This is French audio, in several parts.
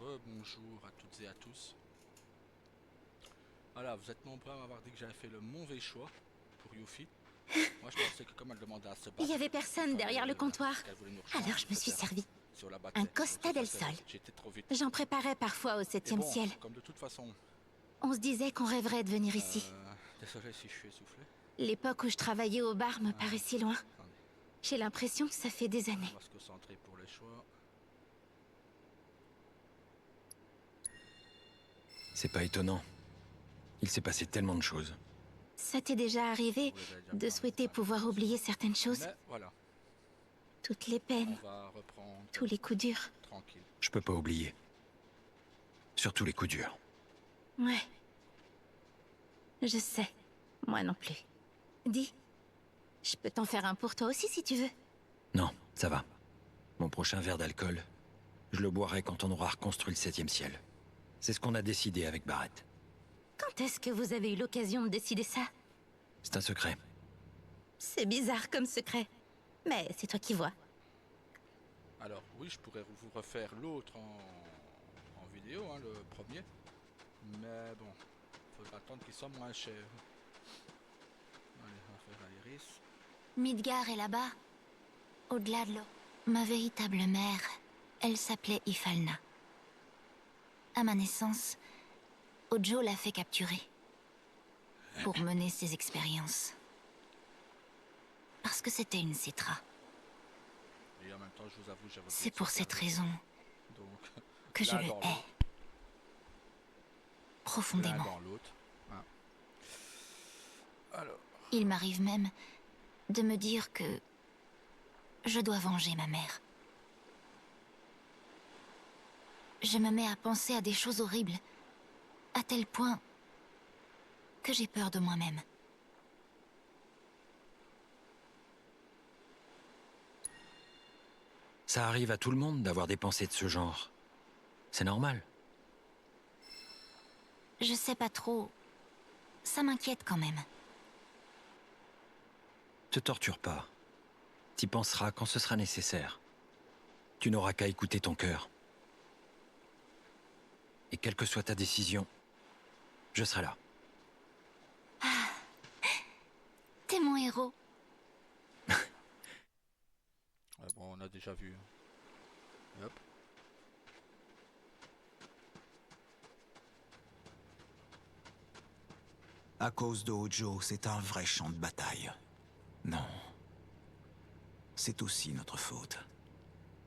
Bonjour à toutes et à tous. Voilà, vous êtes nombreux à m'avoir dit que j'avais fait le mauvais choix pour Yuffie. Moi je pensais que comme elle demandait à se Il n'y battre, avait il personne derrière le fallait comptoir. qu'elle voulait nous Alors rejoindre, je me suis etc. servi. Si on la Un battait. Donc Costa c'est ça del que Sol. j'ai été trop vite. J'en préparais parfois au Et 7e bon, ciel. comme de toute façon, On se disait qu'on rêverait de venir ici. désolé si je suis essoufflé. L'époque où je travaillais au bar me paraît si loin. Attendez, J'ai l'impression que ça fait des on années. va se concentrer pour les choix. C'est pas étonnant. Il s'est passé tellement de choses. Ça t'est déjà arrivé Vous les avez déjà de vus dans les souhaiter dessins animés, pouvoir oublier certaines choses? Mais voilà, Toutes les on peines, va reprendre tous les coups durs. tranquille. Je peux pas oublier. Surtout les coups durs. Ouais. Je sais. Moi non plus. Dis, je peux t'en faire un pour toi aussi si tu veux. Non, ça va. Mon prochain verre d'alcool, je le boirai quand on aura reconstruit le 7e ciel. C'est ce qu'on a décidé avec Barrett. Quand est-ce que vous avez eu l'occasion de décider ça? C'est un secret. C'est bizarre comme secret. Mais c'est toi qui vois. Alors oui, je pourrais vous refaire l'autre en vidéo, hein, le premier. Mais bon, faut attendre qu'il soit moins cher. Allez, on va faire à Iris. Midgar est là-bas, au-delà de l'eau. Ma véritable mère, elle s'appelait Ifalna. À ma naissance, Ojo l'a fait capturer pour mener ses expériences. Parce que c'était une citra. Et en même temps, je vous avoue, j'avais oublié C'est de pour cette sauvegarder. raison Donc, que je l'un le dans hais l'autre. L'un profondément. dans l'autre. Hein. Alors, Il m'arrive même de me dire que je dois venger ma mère. Je me mets à penser à des choses horribles, à tel point que j'ai peur de moi-même. Ça arrive à tout le monde d'avoir des pensées de ce genre. C'est normal. Je sais pas trop. Ça m'inquiète quand même. Te torture pas. T'y penseras quand ce sera nécessaire. Tu n'auras qu'à écouter ton cœur. Et quelle que soit ta décision, je serai là. T'es mon héros. bon, on a déjà vu. Et hop. À cause de Hojo, c'est un vrai champ de bataille. Non. C'est aussi notre faute.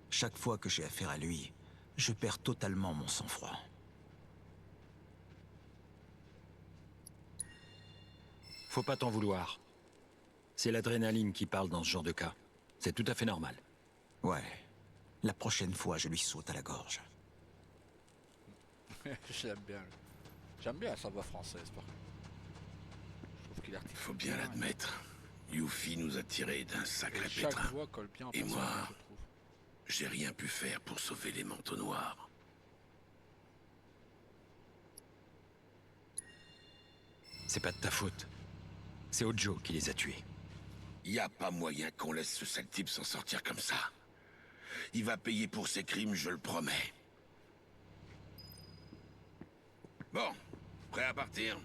Chaque fois que j'ai affaire à lui, je perds totalement mon sang-froid. Faut pas t'en vouloir. C'est l'adrénaline qui parle dans ce genre de cas. C'est tout à fait normal. Ouais. La prochaine fois, je lui saute à la gorge. J'aime bien. J'aime bien sa voix française, par contre. Je trouve qu'il articule. Faut bien l'admettre. Yuffie nous a tirés d'un sacré Et chaque pétrin. voix colle bien en Et moi, personnage, je trouve. j'ai rien pu faire pour sauver les manteaux noirs. C'est pas de ta faute. C'est Ojo qui les a tués. Y a pas moyen qu'on laisse ce sale type s'en sortir comme ça. Il va payer pour ses crimes, je le promets. Bon, prêt à partir?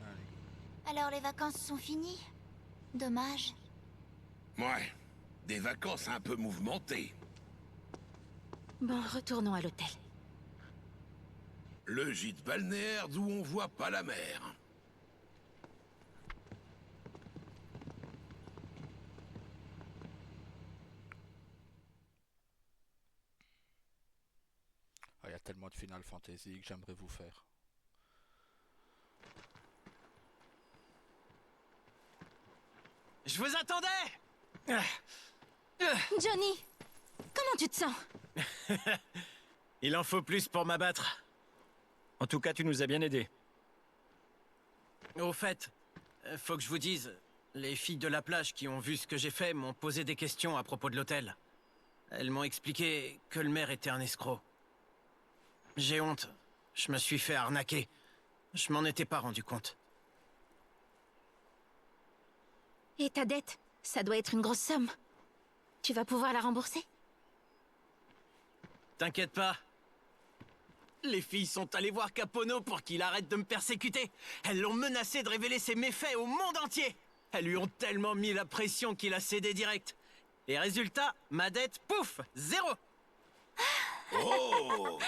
Allez. Alors les vacances sont finies? Dommage. Ouais, des vacances un peu mouvementées. Bon, retournons à l'hôtel. Le gîte balnéaire d'où on voit pas la mer. Ah, il y a tellement de Final Fantasy que j'aimerais vous faire. Je vous attendais! Johnny, comment tu te sens? Il en faut plus pour m'abattre. En tout cas, tu nous as bien aidés. Au fait, faut que je vous dise, les filles de la plage qui ont vu ce que j'ai fait m'ont posé des questions à propos de l'hôtel. Elles m'ont expliqué que le maire était un escroc. J'ai honte. Je me suis fait arnaquer. Je m'en étais pas rendu compte. Et ta dette, ça doit être une grosse somme. Tu vas pouvoir la rembourser? T'inquiète pas. Les filles sont allées voir Capono pour qu'il arrête de me persécuter. Elles l'ont menacé de révéler ses méfaits au monde entier. Elles lui ont tellement mis la pression qu'il a cédé direct. Et résultat, ma dette, pouf, 0. Oh!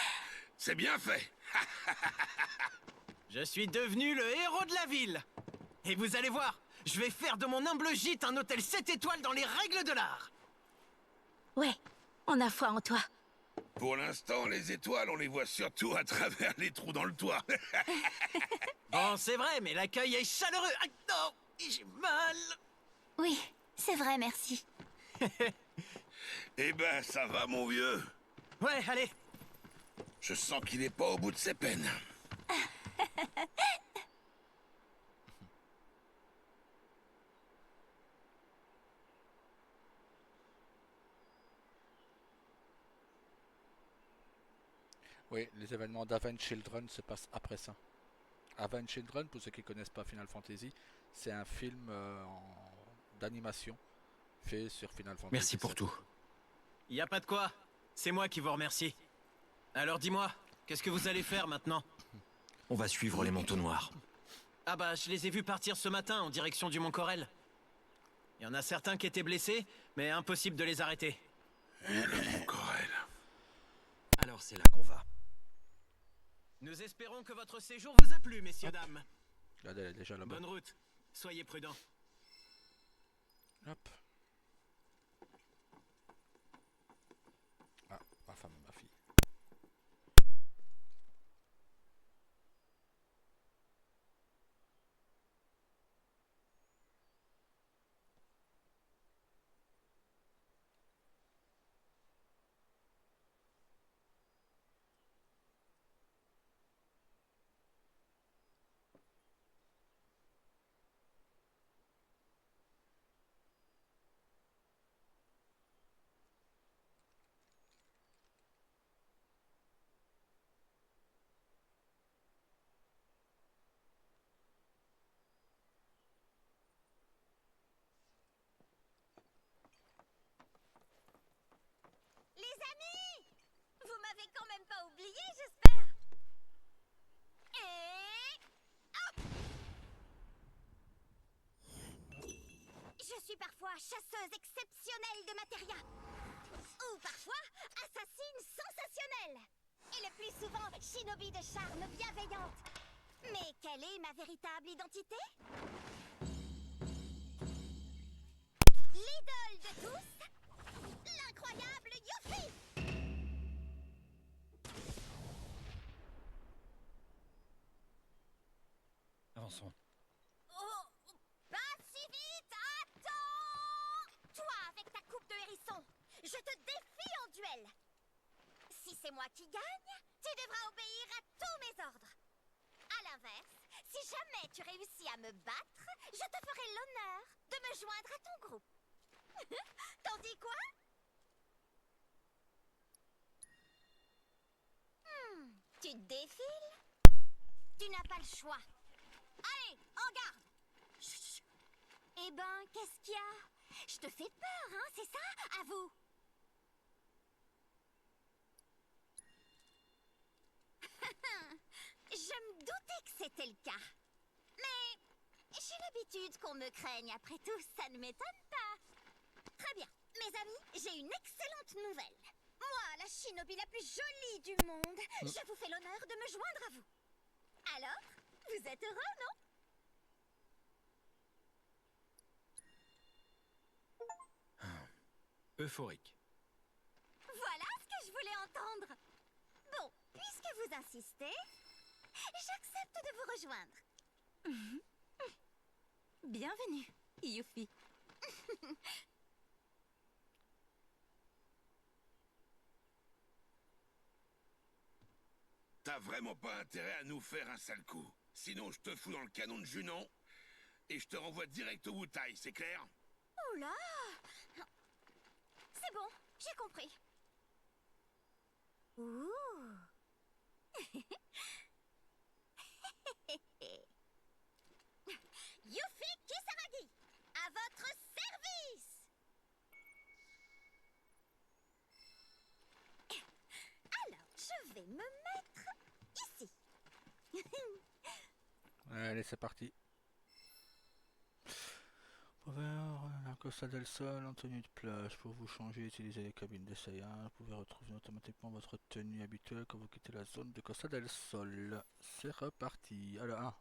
C'est bien fait. Je suis devenu le héros de la ville. Et vous allez voir, je vais faire de mon humble gîte un hôtel 7 étoiles dans les règles de l'art. Ouais, on a foi en toi. Pour l'instant, les étoiles, on les voit surtout à travers les trous dans le toit. Bon, c'est vrai, mais l'accueil est chaleureux. Ah, non, j'ai mal. Oui, c'est vrai, merci. Eh ben, ça va, mon vieux. Ouais, allez. Je sens qu'il est pas au bout de ses peines. Oui, les événements d'Avenged Children se passent après ça. Avenged Children, pour ceux qui connaissent pas Final Fantasy, c'est un film d'animation fait sur Final Fantasy. Merci pour 7. tout. Y a pas de quoi. C'est moi qui vous remercie. Alors dis-moi, qu'est-ce que vous allez faire maintenant? On va suivre les manteaux noirs. Ah bah, je les ai vus partir ce matin en direction du Mont Corel. Il y en a certains qui étaient blessés, mais impossible de les arrêter. Mon Corel. Alors c'est là qu'on va. Nous espérons que votre séjour vous a plu, messieurs, dames. Là, elle est déjà là-bas. Bonne route. Soyez prudents. Hop. Ah, ma femme et ma fille. Les amis! Vous m'avez quand même pas oublié, j'espère? Et... hop! Je suis parfois chasseuse exceptionnelle de matéria. Ou parfois assassine sensationnelle. Et le plus souvent, shinobi de charme bienveillante. Mais quelle est ma véritable identité? L'idole de tous, l'incroyable Yuffie! Avançons. Oh, pas si vite, attends! Toi, avec ta coupe de hérisson, je te défie en duel. Si c'est moi qui gagne, tu devras obéir à tous mes ordres. À l'inverse, si jamais tu réussis à me battre, je te ferai l'honneur de me joindre à ton groupe. T'en dis quoi? Tu te défiles? Tu n'as pas le choix. Allez, en garde! Chut. Eh ben, qu'est-ce qu'il y a? Je te fais peur, hein, c'est ça? À vous! Je me doutais que c'était le cas. Mais j'ai l'habitude qu'on me craigne, après tout, ça ne m'étonne pas. Très bien, mes amis, j'ai une excellente nouvelle. Moi, la shinobi la plus jolie du monde, je vous fais l'honneur de me joindre à vous. Alors, vous êtes heureux, non? Euphorique. Voilà ce que je voulais entendre. Bon, puisque vous insistez, j'accepte de vous rejoindre. Bienvenue, Yuffie. T'as vraiment pas intérêt à nous faire un sale coup. Sinon, je te fous dans le canon de Junon et je te renvoie direct au Wutai, c'est clair? Oh là! C'est bon, j'ai compris. Ouh! Yuffie Kisaragi, à votre service! Alors, je vais me mettre ici. Allez, c'est parti. Pour voir la Costa del Sol en tenue de plage. Pour vous changer, utilisez les cabines d'essayage. Vous pouvez retrouver automatiquement votre tenue habituelle quand vous quittez la zone de Costa del Sol. C'est reparti. Alors,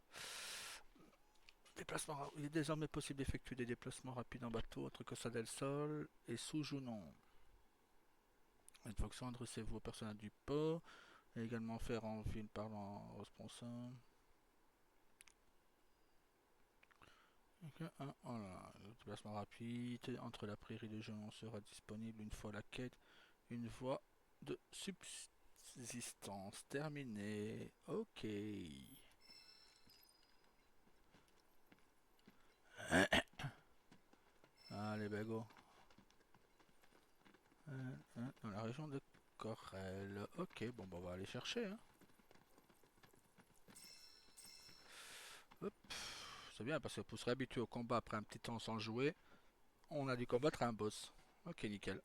il est désormais possible d'effectuer des déplacements rapides en bateau entre Costa del Sol et sous Junon. Une fonction, adressez-vous au personnel du port et également faire en ville parlant responsable. Voilà. Le déplacement rapide entre la prairie de Junon sera disponible une fois la quête, une voie de subsistance terminée. Ok. Allez, Bago. Dans la région de Corel. Ok, bon, bah, on va aller chercher. Hein. Hop. C'est bien parce que pour se réhabituer au combat après un petit temps sans jouer, on a dû combattre un boss. Ok, nickel.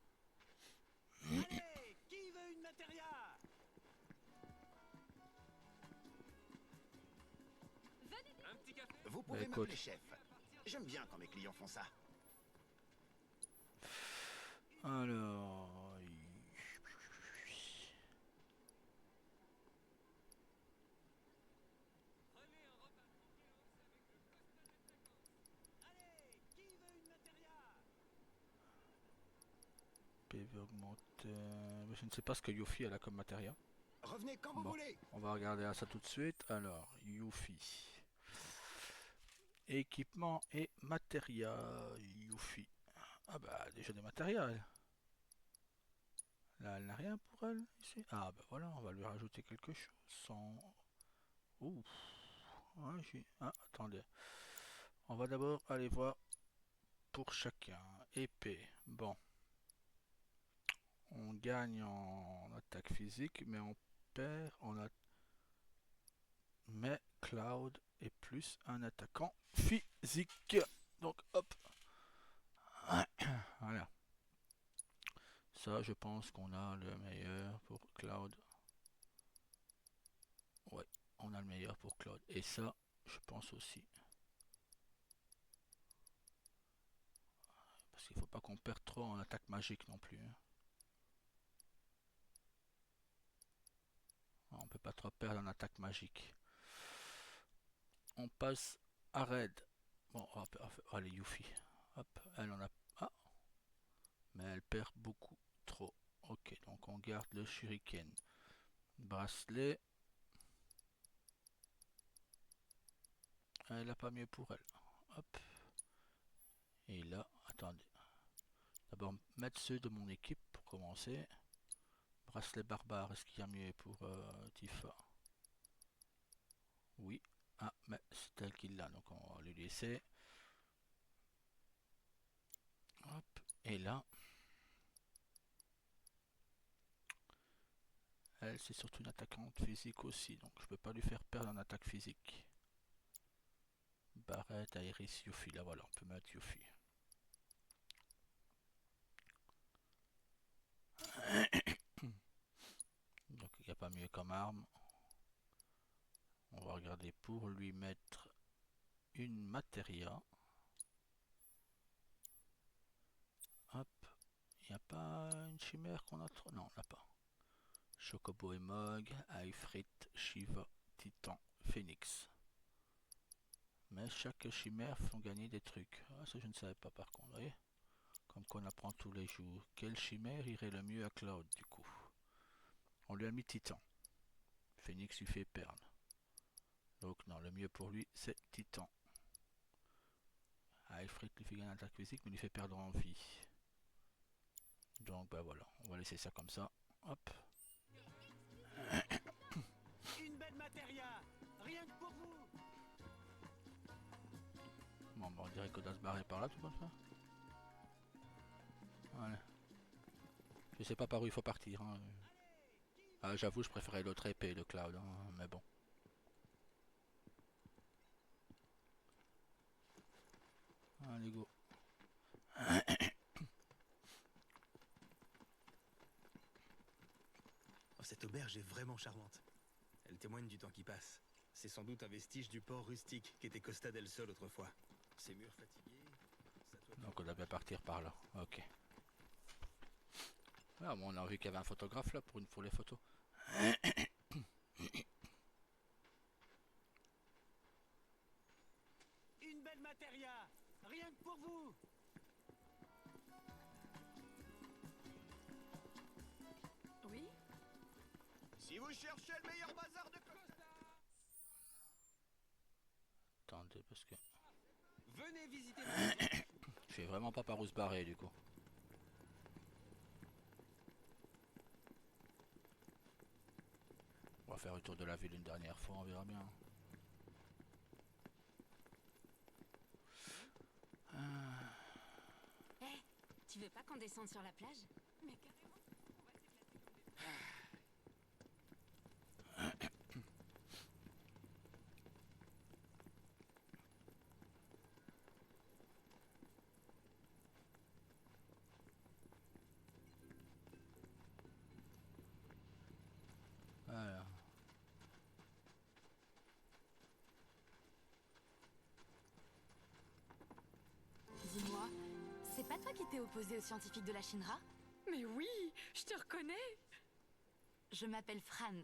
Allez, qui veut une matéria? Un petit café? Vous Bah, pouvez écoute. m'appeler chef. J'aime bien quand mes clients font ça. Alors... Allez, qui veut une matéria? PV augmente... Je ne sais pas ce que Yuffie elle a comme matériel. Revenez quand vous Bon, voulez. on va regarder ça tout de suite. Alors, Yuffie. Équipement et matériel. Yuffie. Ah bah, déjà des matériels. Là, elle n'a rien pour elle, ici. Ah bah voilà, on va lui rajouter quelque chose. Sans... Ouh. Ouais, attendez. On va d'abord aller voir pour chacun. Épée. Bon. On gagne en attaque physique, mais on perd en attaque. Mais Cloud est plus un attaquant physique. Donc hop. Voilà. Ça, je pense qu'on a le meilleur pour Cloud. Ouais, on a le meilleur pour Cloud. Et ça, je pense aussi. Parce qu'il faut pas qu'on perde trop en attaque magique non plus. Hein. On peut pas trop perdre en attaque magique. On passe à Red. Bon, allez, Yuffie. Hop, elle en a... Ah, mais elle perd beaucoup trop. Ok, donc on garde le shuriken. Bracelet. Elle n'a pas mieux pour elle. Hop. Et là, attendez. D'abord mettre ceux de mon équipe pour commencer. Bracelet barbare, est-ce qu'il y a mieux pour Tifa? Oui. Ah, mais c'est elle qui l'a, donc on va lui laisser. Hop. Et là. Elle, c'est surtout une attaquante physique aussi, donc je peux pas lui faire perdre en attaque physique. Barrette, Iris, Yuffie, là voilà, on peut mettre Yuffie. Donc il n'y a pas mieux comme arme. On va regarder pour lui mettre une matéria. Hop. Il n'y a pas une chimère qu'on a trop. Non, on n'a pas. Chocobo et Mog, Ifrit, Shiva, Titan, Phoenix. Mais chaque chimère font gagner des trucs. Ah, ça je ne savais pas par contre, vous voyez. Comme qu'on apprend tous les jours. Quelle chimère irait le mieux à Cloud du coup? On lui a mis Titan. Phoenix lui fait perdre. Donc non, le mieux pour lui c'est Titan. Ifrit lui fait gagner l'attaque physique mais lui fait perdre en vie. Donc bah voilà, on va laisser ça comme ça. Hop. Une belle matéria, rien que pour vous. Bon, on dirait qu'on doit se barrer par là tout comme ça. Voilà. Je sais pas par où il faut partir. Hein. Ah, j'avoue, je préférais l'autre épée de Cloud, hein, mais bon. Allez, go. Oh, cette auberge est vraiment charmante. Elle témoigne du temps qui passe. C'est sans doute un vestige du port rustique qui était Costa del Sol autrefois. Ces murs fatigués... Donc on doit bien partir par là. Ok. Ah, bon, on a vu qu'il y avait un photographe là pour les photos. Une belle matéria, rien que pour vous. Oui? Si vous cherchez le meilleur bazar de Costa... Attendez, parce que... Venez visiter. Je sais vraiment pas par où se barrer du coup. On va faire le tour de la ville une dernière fois, on verra bien. Hé, tu veux pas qu'on descende sur la plage? Mais carrément, on va se déplacer comme des... Voilà. Dis-moi, c'est pas toi qui t'es opposé aux scientifiques de la Shinra? Mais oui, je te reconnais. Je m'appelle Fran.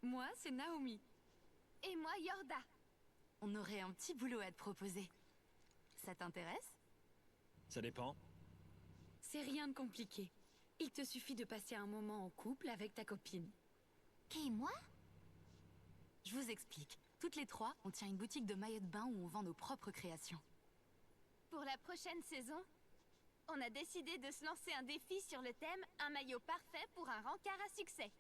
Moi, c'est Naomi. Et moi, Yorda. On aurait un petit boulot à te proposer. Ça t'intéresse? Ça dépend. C'est rien de compliqué. Il te suffit de passer un moment en couple avec ta copine. Qui, moi? Je vous explique. Toutes les trois, on tient une boutique de maillots de bain où on vend nos propres créations. Pour la prochaine saison, on a décidé de se lancer un défi sur le thème « Un maillot parfait pour un rencard à succès ».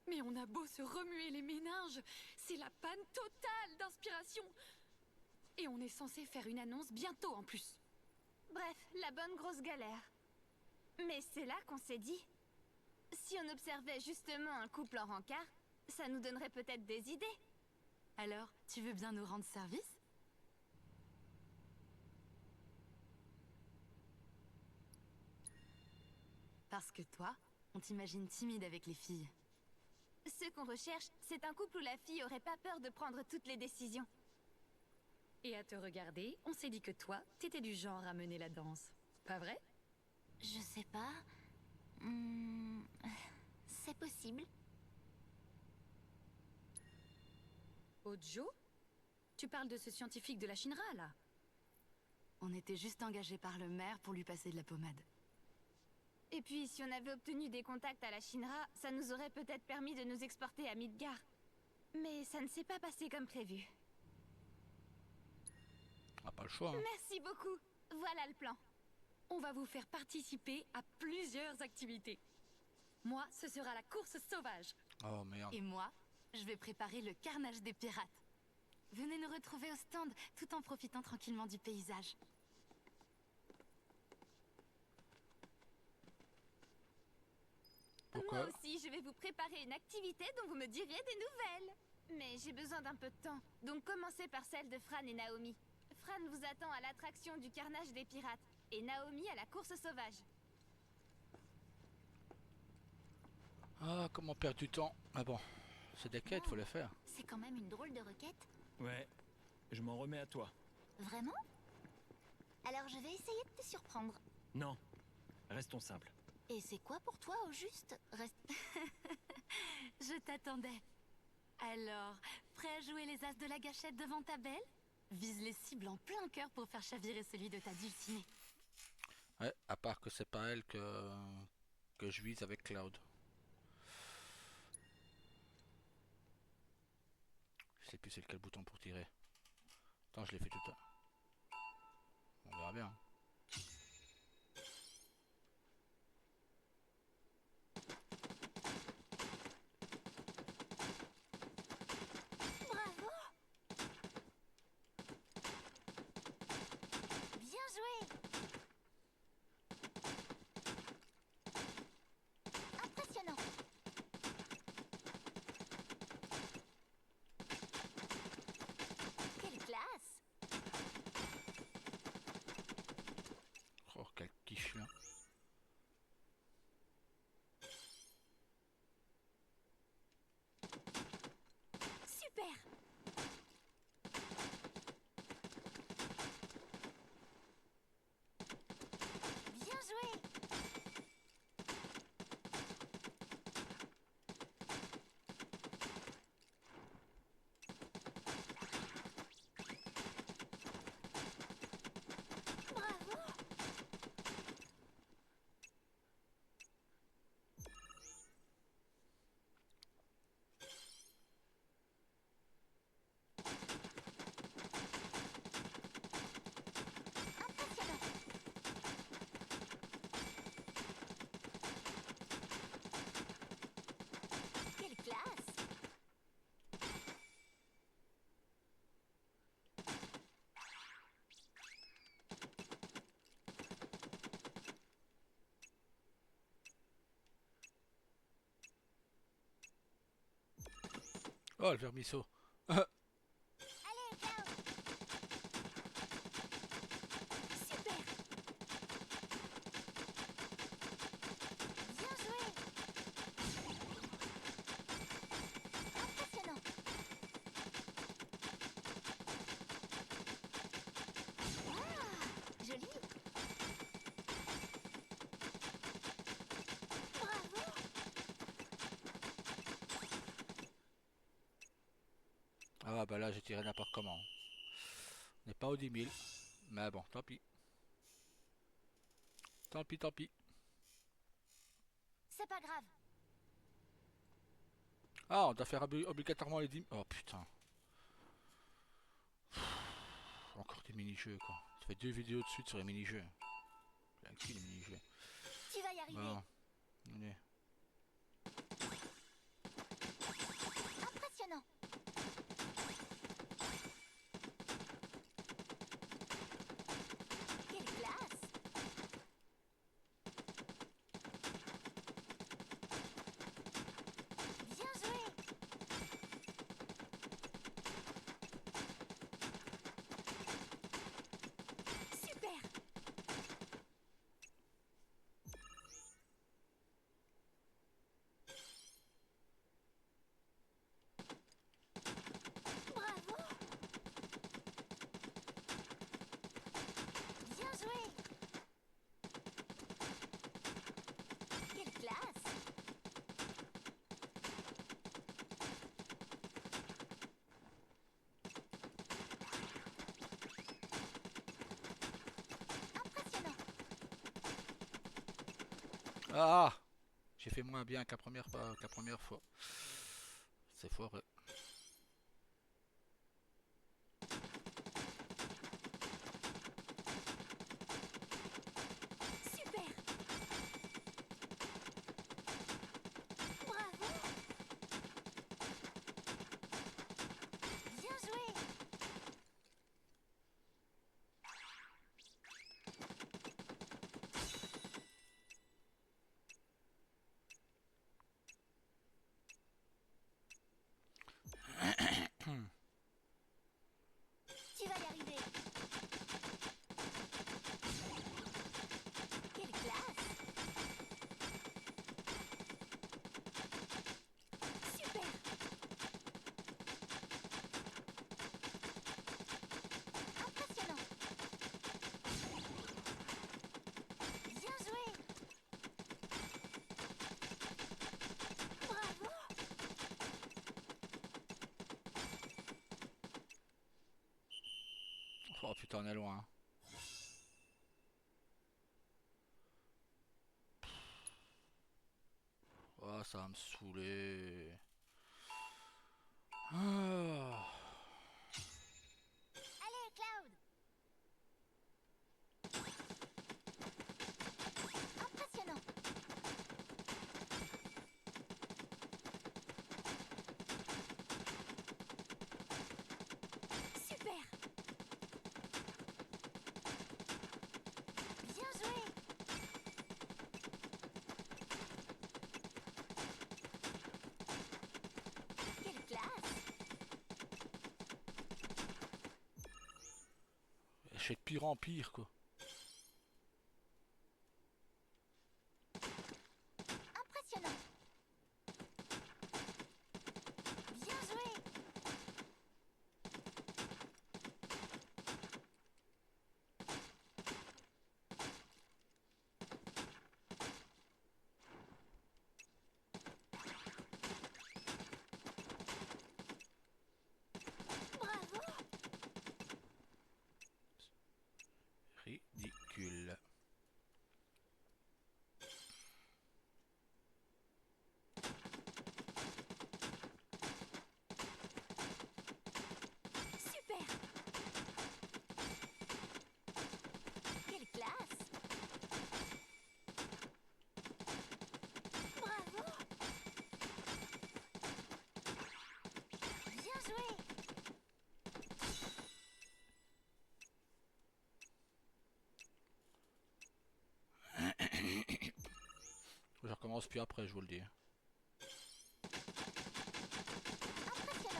Mais on a beau se remuer les méninges, c'est la panne totale d'inspiration. Et on est censé faire une annonce bientôt en plus. Bref, la bonne grosse galère. Mais c'est là qu'on s'est dit, si on observait justement un couple en rencard, ça nous donnerait peut-être des idées. Alors, tu veux bien nous rendre service? Parce que toi, on t'imagine timide avec les filles. Ce qu'on recherche, c'est un couple où la fille aurait pas peur de prendre toutes les décisions. Et à te regarder, on s'est dit que toi, t'étais du genre à mener la danse. Pas vrai? Je sais pas. C'est possible. Ojo? Tu parles de ce scientifique de la Shinra, là? On était juste engagés par le maire pour lui passer de la pommade. Et puis, si on avait obtenu des contacts à la Shinra, ça nous aurait peut-être permis de nous exporter à Midgar. Mais ça ne s'est pas passé comme prévu. On n'a pas le choix. Hein. Merci beaucoup. Voilà le plan. On va vous faire participer à plusieurs activités. Moi, ce sera la course sauvage. Oh merde. Et moi, je vais préparer le carnage des pirates. Venez nous retrouver au stand, tout en profitant tranquillement du paysage. Pourquoi? Moi aussi, je vais vous préparer une activité dont vous me direz des nouvelles. Mais j'ai besoin d'un peu de temps, donc commencez par celle de Fran et Naomi. Fran vous attend à l'attraction du carnage des pirates, et Naomi à la course sauvage. Ah, comment perdre du temps? Ah bon, c'est des quêtes, faut les faire. C'est quand même une drôle de requête. Ouais, je m'en remets à toi. Vraiment? Alors je vais essayer de te surprendre. Non, restons simples. Et c'est quoi pour toi, au juste? Reste... Je t'attendais. Alors, prêt à jouer les as de la gâchette devant ta belle? Vise les cibles en plein cœur pour faire chavirer celui de ta dulcinée. Ouais, à part que c'est pas elle que je vise avec Cloud. Je sais plus c'est lequel bouton pour tirer. Attends, je l'ai fait tout à l'heure. On verra bien. Bravo! Oh, le vermisseau. Allez, Cloud. Super. Bien joué. Impressionnant. Ah, joli. Bravo. Ah bah là j'ai tiré n'importe comment. On n'est pas aux 10 000. Mais bon, tant pis. Tant pis, tant pis. C'est pas grave. Ah, on doit faire obligatoirement les 10 000. Oh putain. Encore des mini-jeux quoi. Ça fait 2 vidéos de suite sur les mini-jeux. Bien qui les mini-jeux. Tu vas y arriver. Bon. Allez. Impressionnant. Quelle classe. Bien joué. Super. Bravo. Bien joué. Quelle classe. Impressionnant. Ah, j'ai fait moins bien qu'à première fois. C'est foireux. Super. Bravo. Bien joué. Tu vas y arriver. Quelle classe. Super. Impressionnant. Bien joué. Bravo. Oh putain, on est loin. Oh, ça va me saouler. Ah. Allez, Cloud. Impressionnant. Super. Bien joué. Quelle classe. Je fais de pire en pire quoi. Impressionnant. Bien joué. Bravo. Ridicule. Super. Quelle classe. Bravo. Bien joué. Je recommence puis après, je vous le dis. Impressionnant.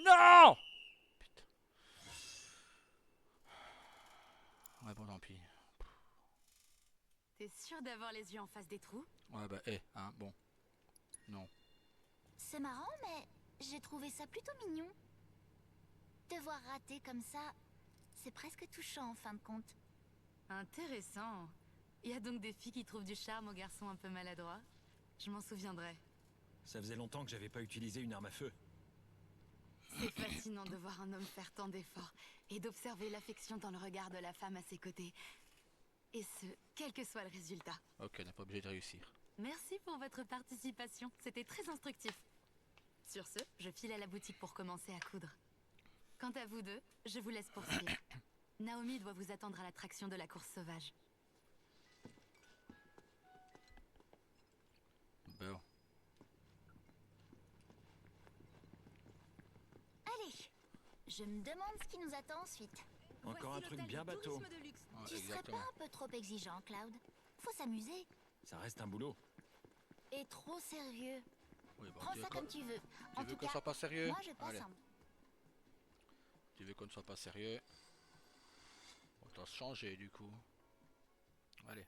Non! Putain. Ouais, bon, tant pis. T'es sûr d'avoir les yeux en face des trous? Ouais, bah, hein, bon. Non. C'est marrant, mais j'ai trouvé ça plutôt mignon. Te voir rater comme ça, c'est presque touchant en fin de compte. Intéressant. Il y a donc des filles qui trouvent du charme aux garçons un peu maladroits. Je m'en souviendrai. Ça faisait longtemps que j'avais pas utilisé une arme à feu. C'est fascinant de voir un homme faire tant d'efforts et d'observer l'affection dans le regard de la femme à ses côtés. Et ce, quel que soit le résultat. Ok, on n'est pas obligé de réussir. Merci pour votre participation, c'était très instructif. Sur ce, je file à la boutique pour commencer à coudre. Quant à vous deux, je vous laisse poursuivre. Naomi doit vous attendre à l'attraction de la course sauvage. Bon. Allez, je me demande ce qui nous attend ensuite. Encore un truc bien bateau. Ouais, Tu serais exactement. pas un peu trop exigeant, Cloud? Faut s'amuser. Ça reste un boulot. Et trop sérieux. Oui, bon, Prends tu veux ça qu'on- comme tu veux. Tu En veux tout qu'on cas, soit pas sérieux? moi je passe Allez. un... Tu veux qu'on ne soit pas sérieux? On va se changer du coup. Allez.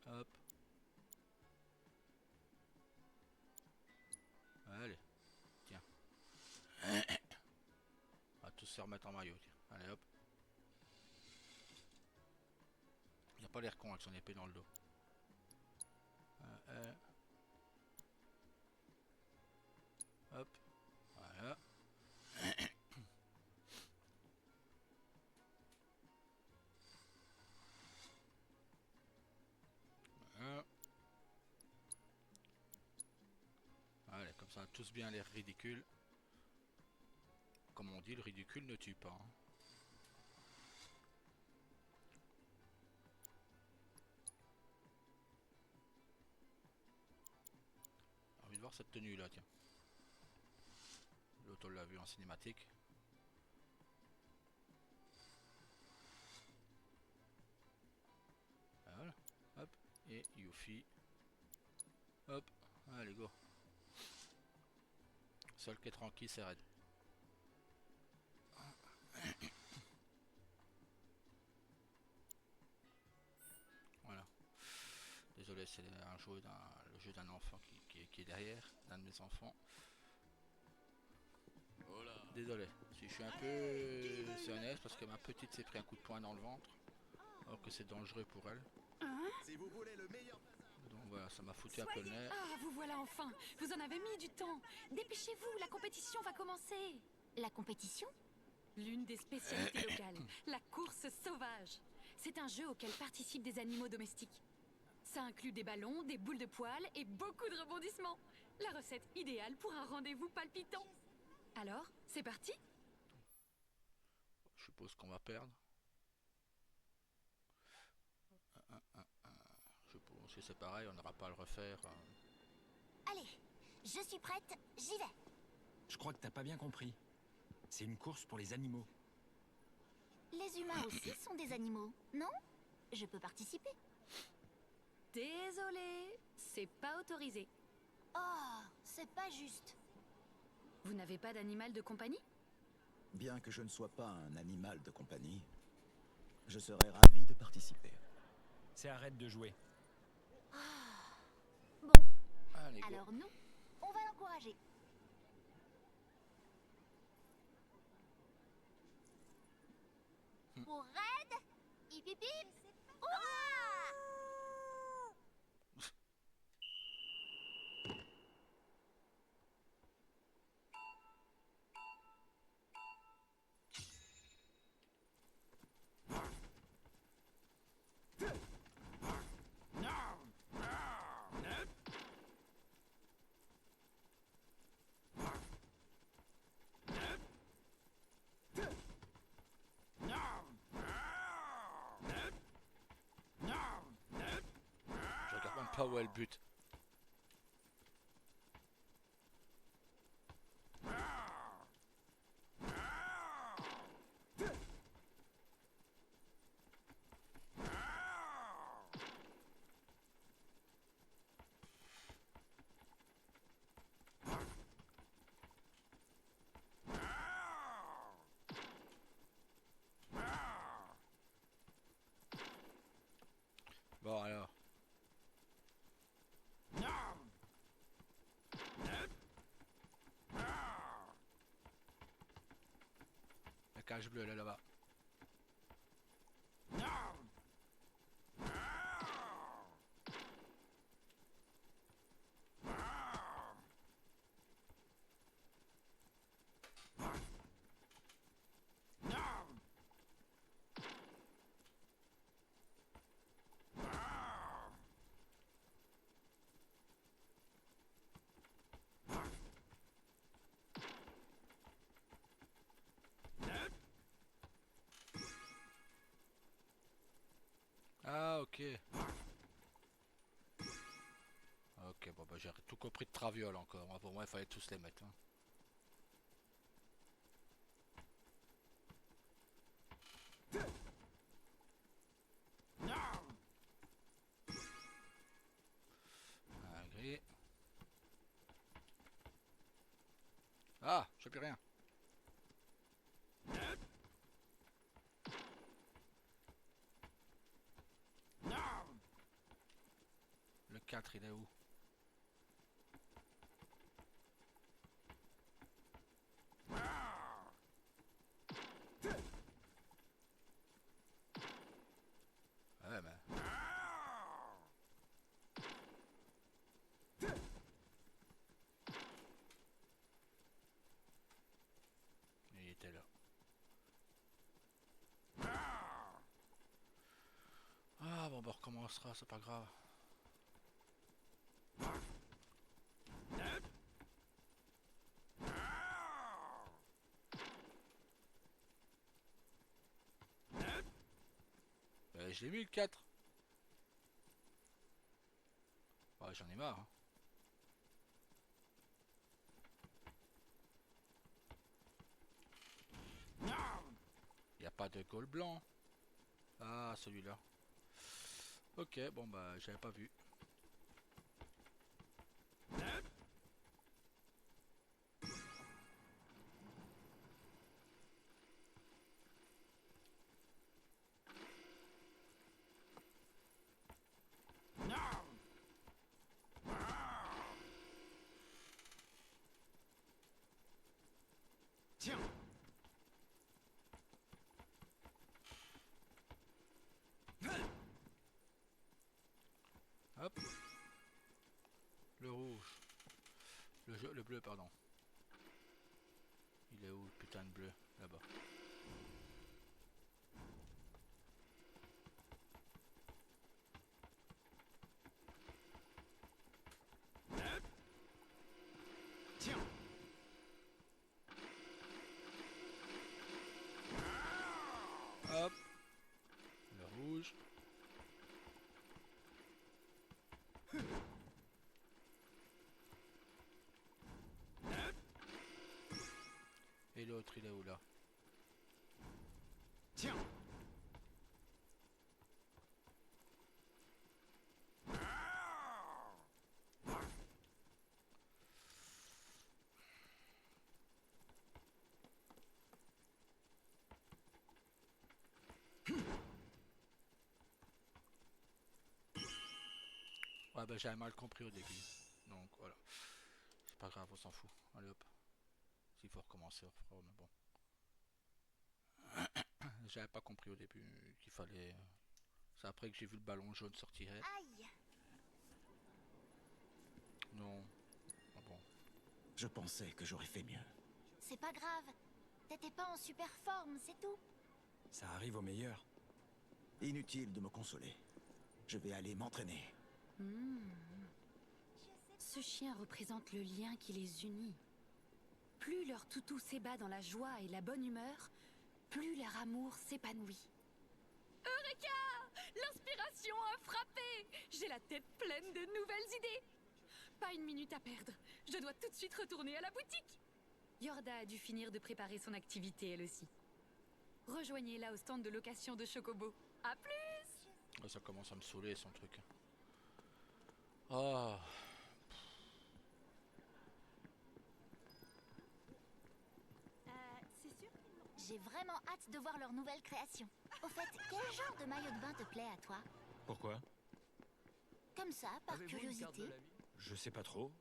Hop. Allez. Tiens. On va tous se remettre en maillot. Tiens. Allez hop. Il a pas l'air con avec son épée dans le dos. Hop. Voilà. Voilà. Allez, comme ça, on a tous bien l'air ridicule. Comme on dit, le ridicule ne tue pas. Hein. J'ai envie de voir cette tenue là, tiens. L'autre on l'a vu en cinématique. Voilà. Hop. Et Yuffie. Hop. Allez, go. Seul qui est tranquille, c'est Red. Voilà. Désolé, c'est un jeu le jeu d'un enfant qui est derrière, d'un de mes enfants. Désolé, si je suis un peu séonnaise parce que ma petite s'est pris un coup de poing dans le ventre, alors que c'est dangereux pour elle. Si vous voulez le meilleur Donc voilà, ça m'a foutu un peu le nez. Ah, vous voilà enfin. Vous en avez mis du temps. Dépêchez-vous, la compétition va commencer. La compétition? L'une des spécialités locales, la course sauvage. C'est un jeu auquel participent des animaux domestiques. Ça inclut des ballons, des boules de poils et beaucoup de rebondissements. La recette idéale pour un rendez-vous palpitant. Alors, c'est parti? Je suppose qu'on va perdre. Je pense que c'est pareil, on n'aura pas à le refaire. Allez, je suis prête, j'y vais. Je crois que t'as pas bien compris. C'est une course pour les animaux. Les humains aussi sont des animaux, non? Je peux participer. Désolé, c'est pas autorisé. Oh, c'est pas juste. Vous n'avez pas d'animal de compagnie? Bien que je ne sois pas un animal de compagnie, je serais ravi de participer. C'est arrête de jouer. Bon, Allez, go. alors nous, on va l'encourager. Pour Red, hip hip hip, hurrah! Je regarde même pas où est le but. Bon alors. La cage bleue là là-bas. Ah ok. Ok, bon bah j'ai tout compris de Traviole encore. Pour moi il fallait tous les mettre. Hein. Un gris. Ah, je sais plus rien. Le 4 il est où? Ouais mais... Il était là. Ah bon bah on recommencera, c'est pas grave. Je l'ai mis le 4. Ouais, j'en ai marre. Hein. Il n'y a pas de goal blanc. Ah, celui-là. Ok, bon bah j'avais pas vu. Tiens. Hop. Le rouge. Le bleu, pardon. Il est où, putain de bleu? Là-bas. Tiens. Hop. Le rouge. Et l'autre, il est où là? Tiens. Ouais bah j'avais mal compris au début. Donc voilà. C'est pas grave, on s'en fout. Allez hop. S'il faut recommencer, on refera, mais bon. J'avais pas compris au début qu'il fallait... C'est après que j'ai vu le ballon jaune sortir. Aïe! Non. Ah bon. Je pensais que j'aurais fait mieux. C'est pas grave. T'étais pas en super forme, c'est tout. Ça arrive au meilleur. Inutile de me consoler. Je vais aller m'entraîner. Ce chien représente le lien qui les unit. Plus leur toutou s'ébat dans la joie et la bonne humeur, plus leur amour s'épanouit. Eureka! L'inspiration a frappé! J'ai la tête pleine de nouvelles idées. Pas une minute à perdre. Je dois tout de suite retourner à la boutique. Yorda a dû finir de préparer son activité, elle aussi. Rejoignez-la au stand de location de Chocobo. À plus! Oh, ça commence à me saouler son truc. Oh. C'est sûr qu'ils n'ont... J'ai vraiment hâte de voir leur nouvelle création. Au fait, quel genre de maillot de bain te plaît à toi? Pourquoi? Comme ça, par curiosité. Je sais pas trop.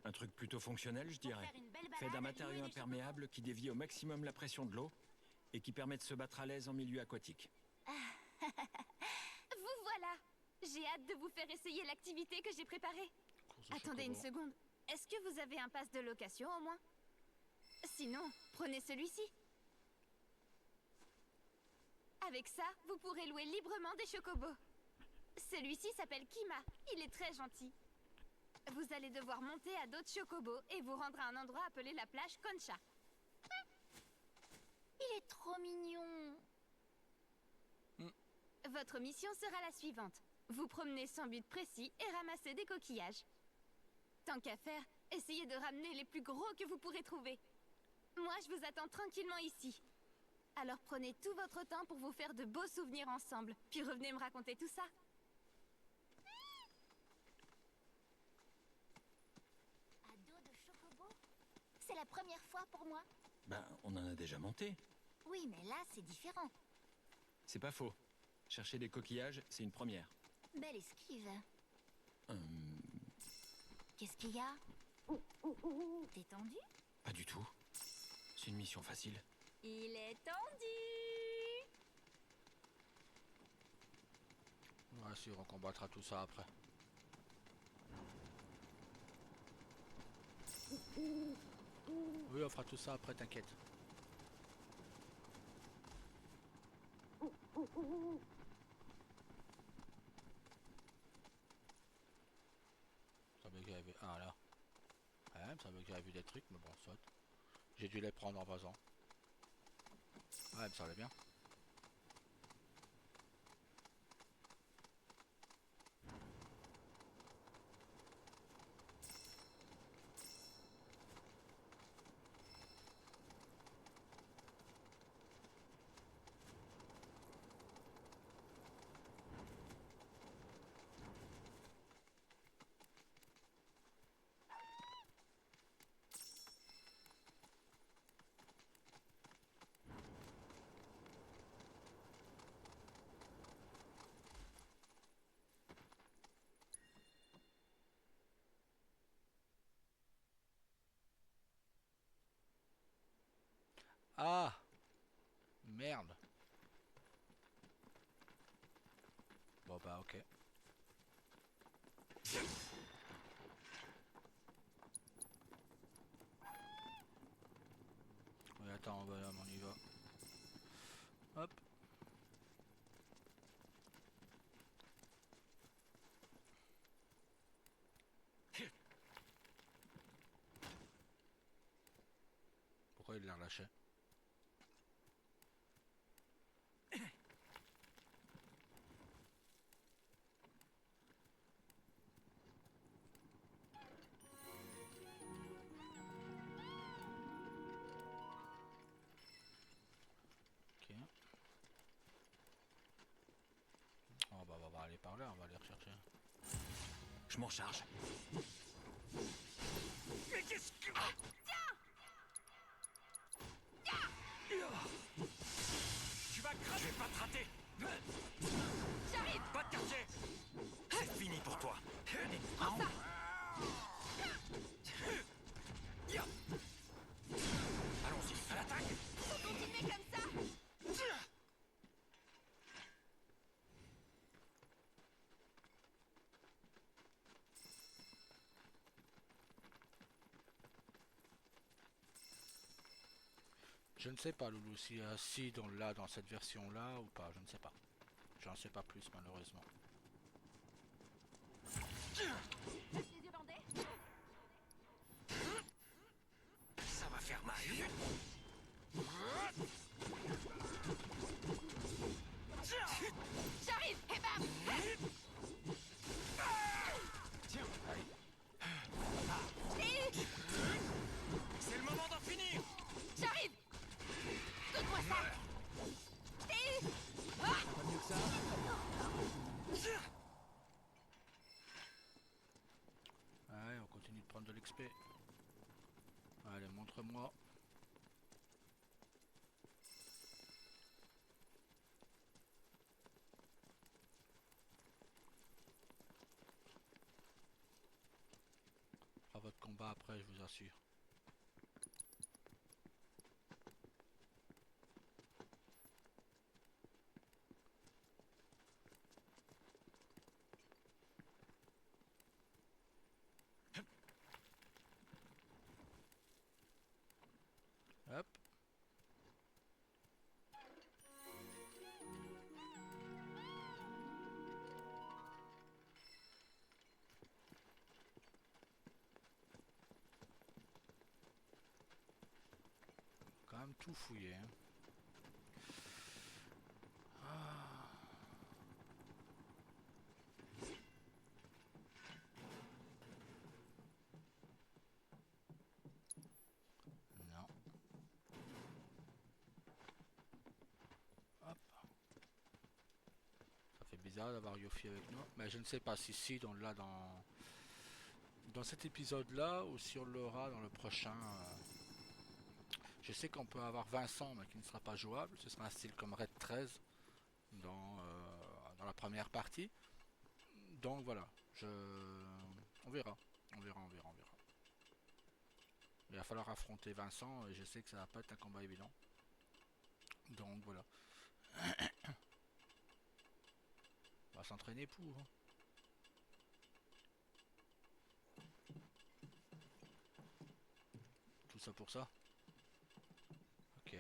Un truc plutôt fonctionnel, je Pour dirais. faire une belle Fait balade d'un à matériau l'huile et des imperméable qui dévie au maximum la pression de l'eau et qui permet de se battre à l'aise en milieu aquatique. Vous voilà. J'ai hâte de vous faire essayer l'activité que j'ai préparée. Course de Attendez une chocobo. seconde. Est-ce que vous avez un pass de location au moins? Sinon, prenez celui-ci. Avec ça, vous pourrez louer librement des chocobos. Celui-ci s'appelle Kima. Il est très gentil. Vous allez devoir monter à d'autres chocobos et vous rendre à un endroit appelé la plage Concha. Il est trop mignon. Votre mission sera la suivante. Vous promenez sans but précis et ramassez des coquillages. Tant qu'à faire, essayez de ramener les plus gros que vous pourrez trouver. Moi, je vous attends tranquillement ici. Alors prenez tout votre temps pour vous faire de beaux souvenirs ensemble, puis revenez me raconter tout ça. À dos de chocobo? C'est la première fois pour moi. Ben, on en a déjà monté. Oui, mais là, c'est différent. C'est pas faux. Chercher des coquillages, c'est une première. Belle esquive. Qu'est-ce qu'il y a? T'es tendu? Pas du tout. C'est une mission facile. Il est tendu. Ouais, si, on combattra tout ça après. Oui, on fera tout ça après, t'inquiète. Ça veut qu'il y avait... Ah là. Ouais, ça veut qu'il y avait des trucs, mais bon, saute. J'ai dû les prendre en passant. Ouais, ça allait bien. Ah! Merde. Bon bah ok. Oui, attends, on y va. Hop. Pourquoi il l'a relâché? Ok. Oh bah on va aller par là, on va aller rechercher. Je m'en charge. Mais qu'est-ce que... Tu vas cracher. Je vais pas te rater. J'arrive. Pas de quartier. C'est fini pour toi. Prends ça. Allons-y, à l'attaque. Faut continuer comme ça. Je ne sais pas, Loulou, si dans cette version-là ou pas, je ne sais pas. J'en sais pas plus, malheureusement. Les yeux bandés. Ça va faire mal. J'arrive. Et bam. Tiens. Et C'est le moment d'en finir. j'arrive. Donne-moi ça. Et ah. Pas mieux que ça. Ouais, on continue de prendre de l'XP. Allez, montre-moi. pas votre combat après, je vous assure. Hop. Quand même tout fouillé. Hein. Ah. Non. Hop. Ça fait bizarre d'avoir Yofi avec nous. Mais je ne sais pas si dans cet épisode-là ou si on l'aura dans le prochain. Je sais qu'on peut avoir Vincent mais qui ne sera pas jouable. Ce sera un style comme Red 13 dans la première partie. Donc voilà. On verra. On verra. Il va falloir affronter Vincent et je sais que ça va pas être un combat évident. Donc voilà. On va s'entraîner pour. Hein. Tout ça pour ça. Ok.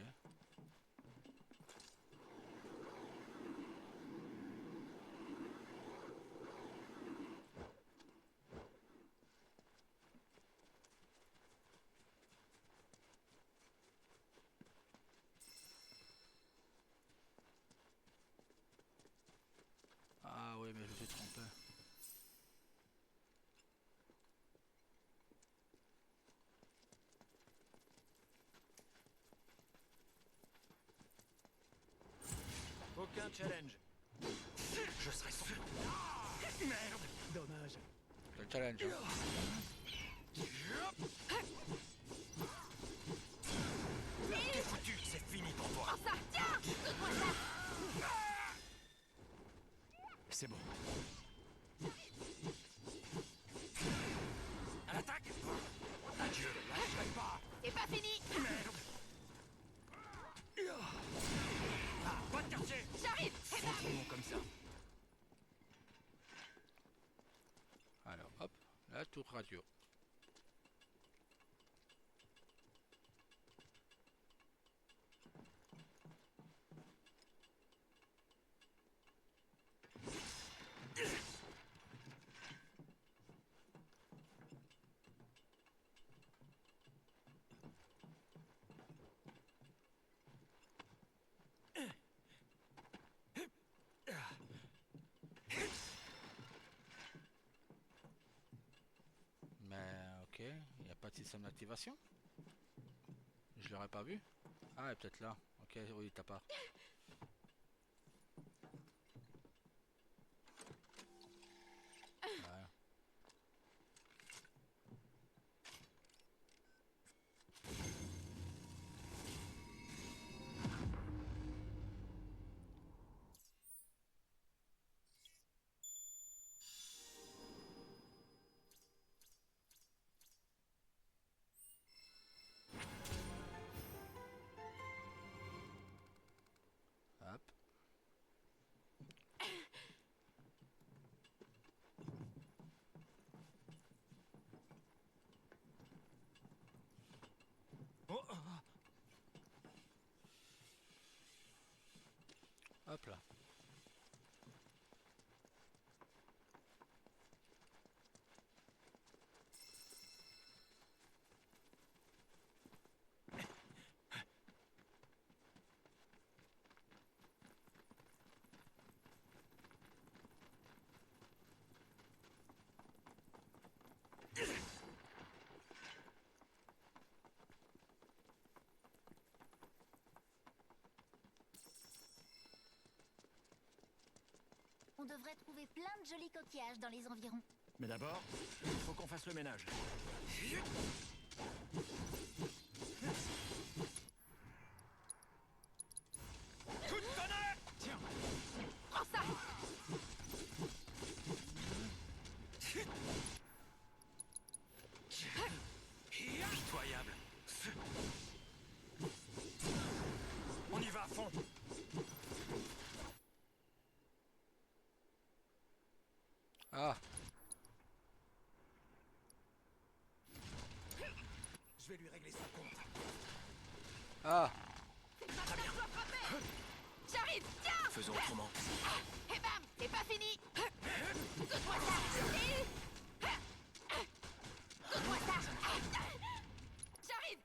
Ah oui, mais je me suis trompé. Aucun challenge. Je serai son. Merde. Dommage. C'est le challenge. Hein. T'es foutu, c'est fini pour toi. Prends ça, tiens! Donne-moi ça! C'est bon. À l'attaque. Adieu, lâcherai pas. C'est pas fini! Merde. Ah, pas de quartier. J'arrive! Montrons comme ça. Alors hop, la tour radio. Mais ok, il n'y a pas de système d'activation. Je l'aurais pas vu. Ah, elle est peut-être là. Ok, oui, ta part. Ouais. Hop. Hop là. On devrait trouver plein de jolis coquillages dans les environs. Mais d'abord, il faut qu'on fasse le ménage. Tiens. Prends ça! Ah, Je vais lui régler son compte. ah, J'arrive, tiens. Faisons autrement. Et bam, c'est pas fini. Saute-moi ça. Saute-moi ça. J'arrive.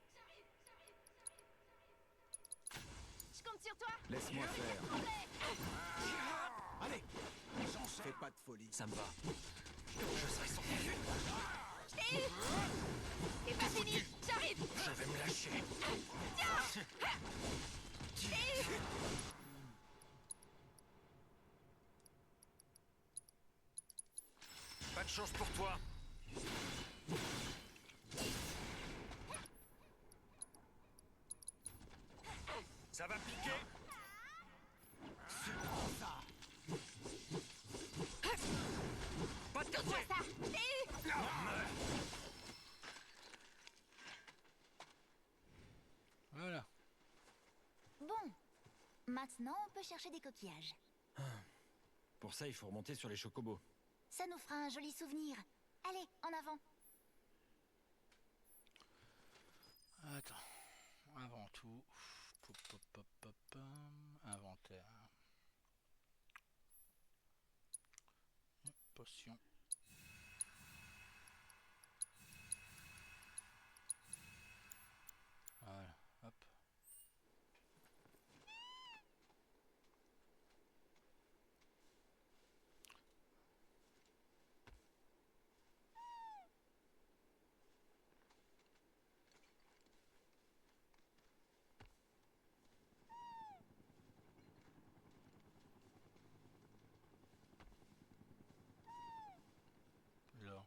Je compte sur toi. Laisse-moi faire. Allez, fais pas de folie. Ça me va. C'est pas fini. J'arrive. Je vais me lâcher. Pas de chance pour toi. Ça va piquer. Pas de Saute-moi quartier. ça. voilà. Bon, maintenant on peut chercher des coquillages. Pour ça, il faut remonter sur les chocobos. Ça nous fera un joli souvenir. Allez, en avant. Attends. Avant tout. Pop, pop, pop, pop, pam. Inventaire. Potion. Voilà, hop. Là.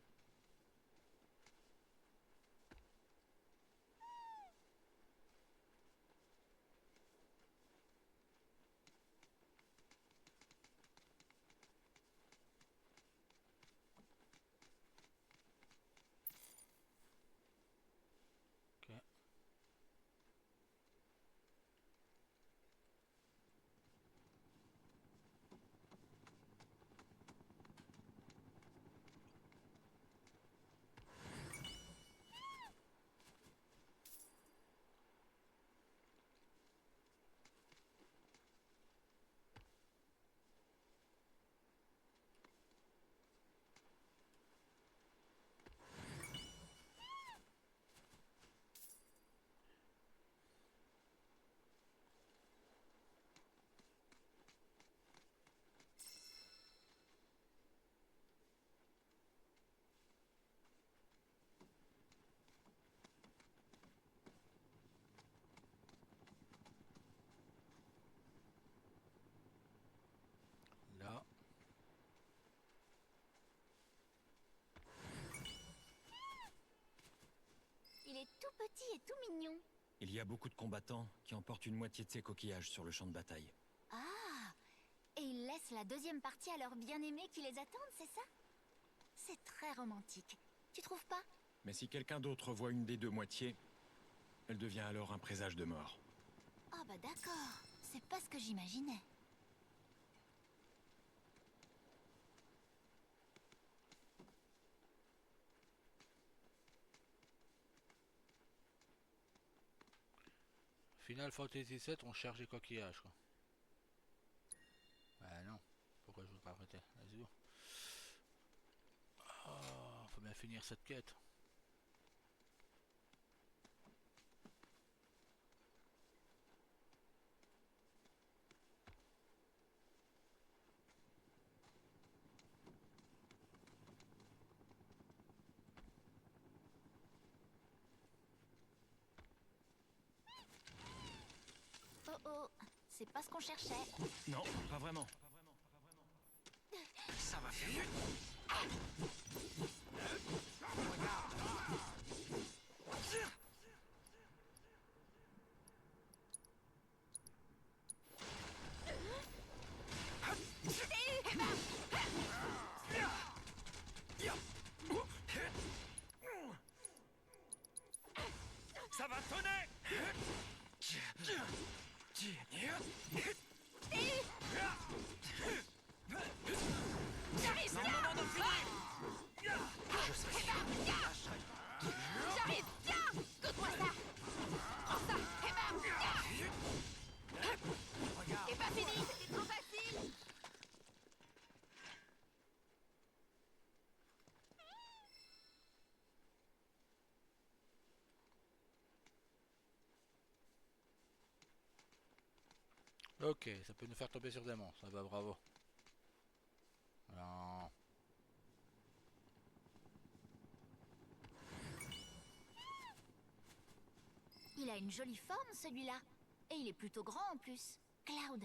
Ok. Là. Il est tout petit et tout mignon. Il y a beaucoup de combattants qui emportent une moitié de ces coquillages sur le champ de bataille. Ah, et ils laissent la deuxième partie à leurs bien-aimés qui les attendent, c'est ça? C'est très romantique. Tu trouves pas? Mais si quelqu'un d'autre voit une des deux moitiés, elle devient alors un présage de mort. Ah bah d'accord, c'est pas ce que j'imaginais. Final Fantasy VII, on cherche des coquillages, quoi. Bah non. Pourquoi je veux pas arrêter? Vas-y. Oh, faut bien finir cette quête. Oh oh, c'est pas ce qu'on cherchait. Non, pas vraiment. Ça va faire mieux. Ça va tonner. J'arrive, C'est le moment d'en finir. Ok, ça peut nous faire tomber sur des monstres. Ah bah bravo. Non. Il a une jolie forme, celui-là. Et il est plutôt grand en plus. Cloud,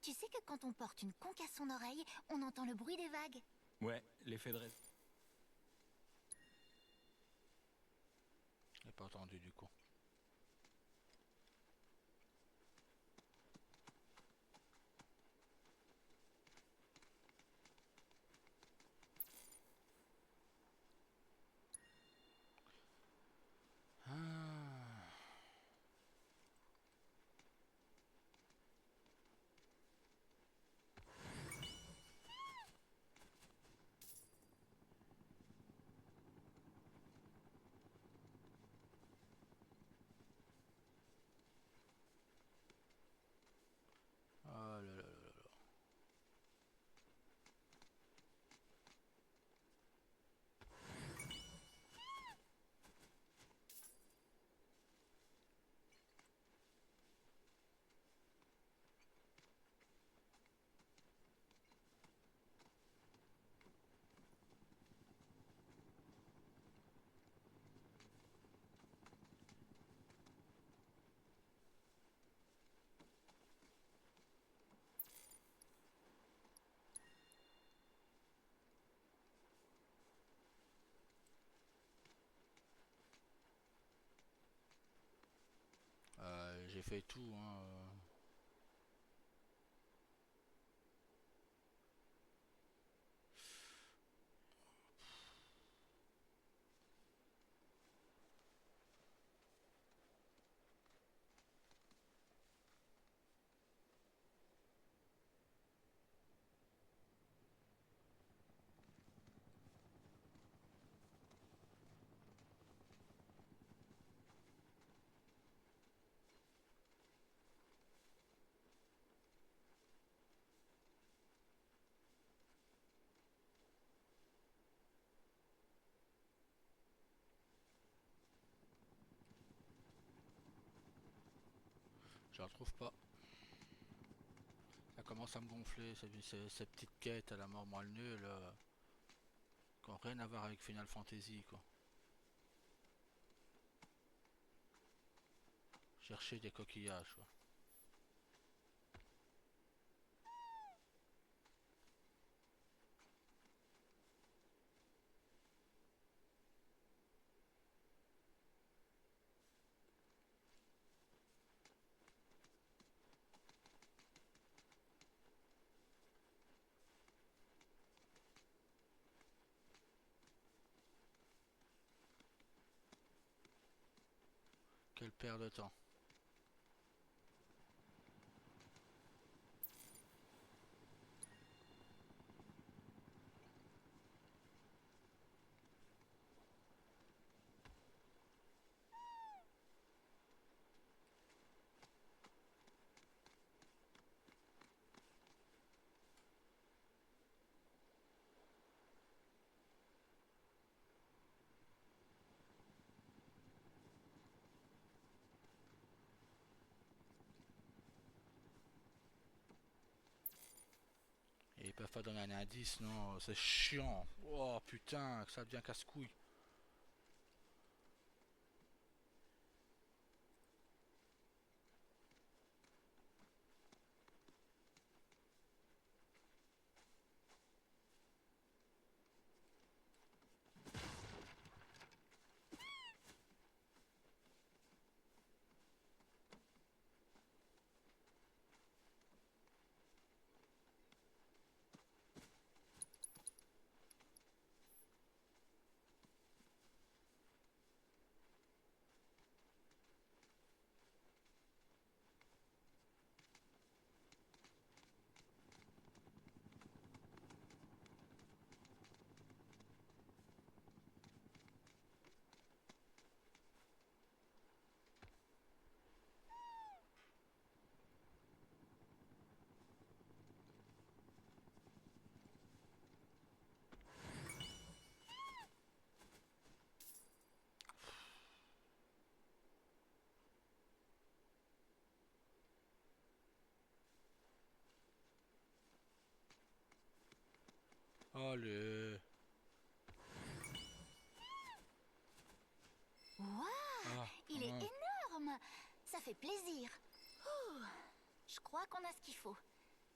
tu sais que quand on porte une conque à son oreille, on entend le bruit des vagues. Ouais, l'effet de J'ai pas entendu du coup. Ah. Oh là là là là. J'ai fait tout, hein. Je la retrouve pas. Ça commence à me gonfler, ces petites quêtes à la mort moelle nulle, qui n'ont rien à voir avec Final Fantasy, quoi. Chercher des coquillages, quoi. Quelle perte de temps. Et ils peuvent pas donner un indice, non, c'est chiant. Oh putain, que ça devient casse-couille. Allez. Waouh, Ah, il est ah. énorme. Ça fait plaisir. Ouh, je crois qu'on a ce qu'il faut.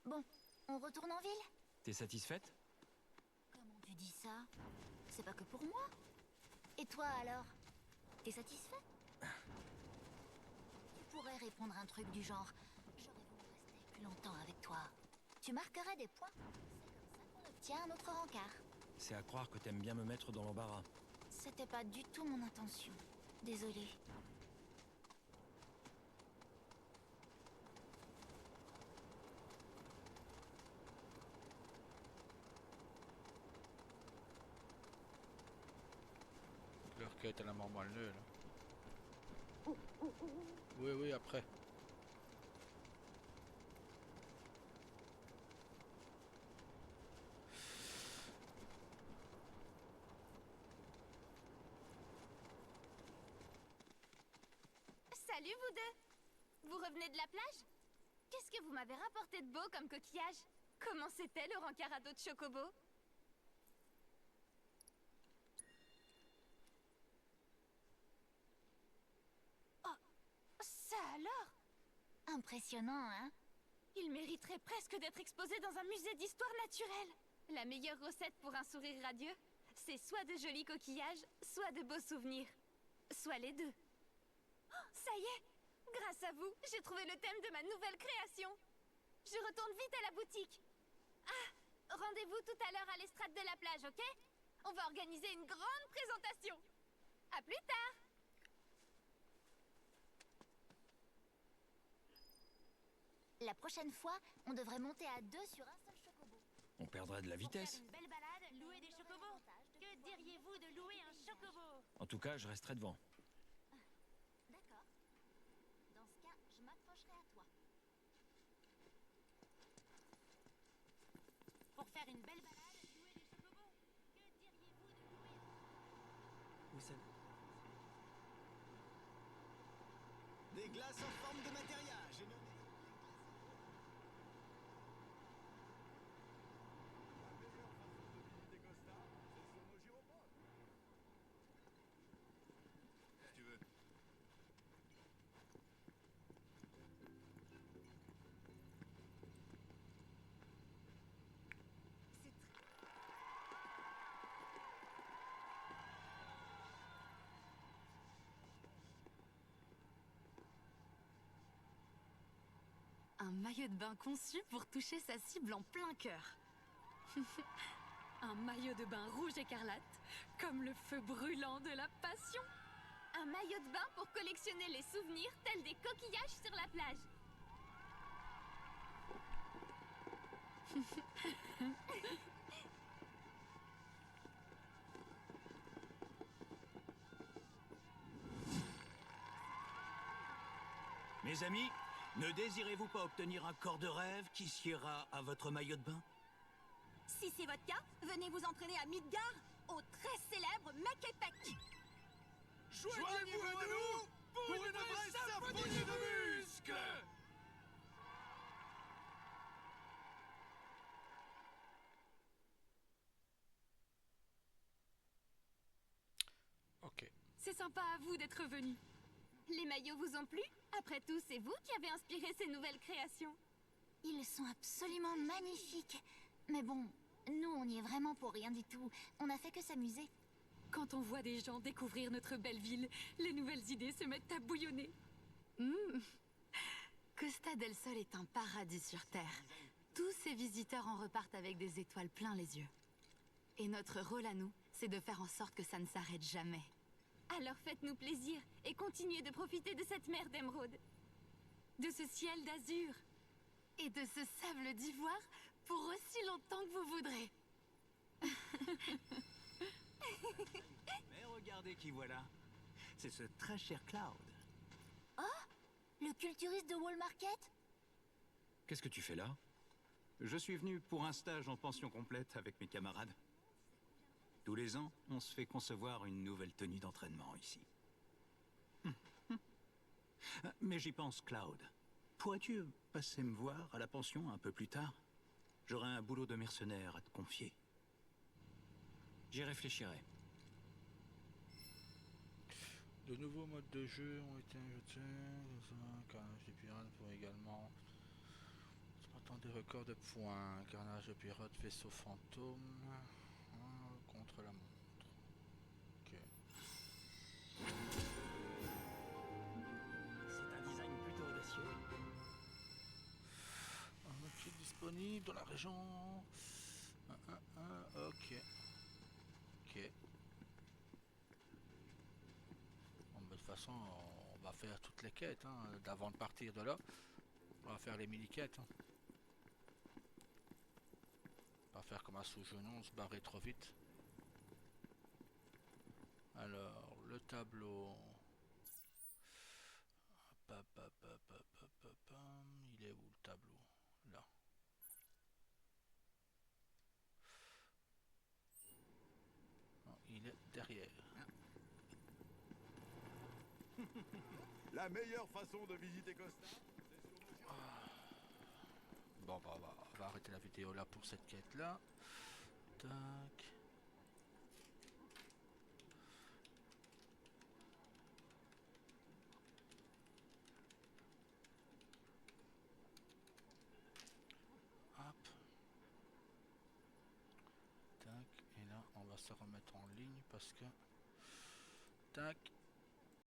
Bon, on retourne en ville? T'es satisfaite? Comment tu dis ça? C'est pas que pour moi. Et toi alors? T'es satisfait? Tu pourrais répondre un truc du genre: j'aurais voulu rester plus longtemps avec toi. Tu marquerais des points. C'est comme ça qu'on obtient un autre rencard. C'est à croire que t'aimes bien me mettre dans l'embarras. C'était pas du tout mon intention. Désolée. Leur qui est à la mort mal nul. Oui, oui, après. Salut vous deux. Vous revenez de la plage? Qu'est-ce que vous m'avez rapporté de beau comme coquillage? Comment c'était le rencard à dos de chocobo? Oh, ça alors? Impressionnant, hein? Il mériterait presque d'être exposé dans un musée d'histoire naturelle. La meilleure recette pour un sourire radieux, c'est soit de jolis coquillages, soit de beaux souvenirs. Soit les deux. Oh, ça y est! Grâce à vous, j'ai trouvé le thème de ma nouvelle création. Je retourne vite à la boutique. Ah, rendez-vous tout à l'heure à l'estrade de la plage, ok? On va organiser une grande présentation. À plus tard! La prochaine fois, on devrait monter à deux sur un seul chocobo. On perdrait de la vitesse. Une belle balade, louer des chocobos. Que diriez-vous de louer un chocobo? En tout cas, je resterai devant. D'accord. Dans ce cas, je m'accrocherai à toi. Pour faire une belle balade, louer des chocobos. Que diriez-vous de louer Où ça? Des glaces en forme de matériel, j'ai nommé. Si tu veux. Un maillot de bain conçu pour toucher sa cible en plein cœur. Un maillot de bain rouge écarlate, comme le feu brûlant de la passion. Un maillot de bain pour collectionner les souvenirs tels des coquillages sur la plage. Mes amis, ne désirez-vous pas obtenir un corps de rêve qui siera à votre maillot de bain? Si c'est votre cas, venez vous entraîner à Midgard, au très célèbre Makepec. Joignez-vous à nous pour une vraie symphonie de muscles! Ok. C'est sympa à vous d'être venu. Les maillots vous ont plu? Après tout, c'est vous qui avez inspiré ces nouvelles créations. Ils sont absolument magnifiques. Mais bon, nous, on y est vraiment pour rien du tout. On a fait que s'amuser. Quand on voit des gens découvrir notre belle ville, les nouvelles idées se mettent à bouillonner. Costa del Sol est un paradis sur Terre. Tous ces visiteurs en repartent avec des étoiles plein les yeux. Et notre rôle à nous, c'est de faire en sorte que ça ne s'arrête jamais. Alors faites-nous plaisir et continuez de profiter de cette mer d'émeraude. De ce ciel d'azur. Et de ce sable d'ivoire pour aussi longtemps que vous voudrez. Mais regardez qui voilà. C'est ce très cher Cloud. Le culturiste de Wall Market? Qu'est-ce que tu fais là? Je suis venu pour un stage en pension complète avec mes camarades. Tous les ans, on se fait concevoir une nouvelle tenue d'entraînement ici. Mais j'y pense, Cloud. Pourrais-tu passer me voir à la pension un peu plus tard? J'aurai un boulot de mercenaire à te confier. J'y réfléchirai. De nouveaux modes de jeu ont été ajoutés. Carnage des pirates pour également. Attends des records de points. Carnage de pirates, vaisseau fantôme. Contre la montre. Ok. C'est un design plutôt audacieux. Un outil disponible dans la région. Ok. Ok. Bon, de toute façon, on va faire toutes les quêtes. Avant de partir de là, on va faire les mini-quêtes. Pas faire comme un sous-genou, se barrer trop vite. Alors, le tableau. Il est où le tableau? Là. Non, il est derrière. La meilleure façon de visiter Costa, Bon, bah, on va arrêter la vidéo là pour cette quête là. Tac. Hop. Tac. Et là, on va se remettre en ligne parce que... Tac.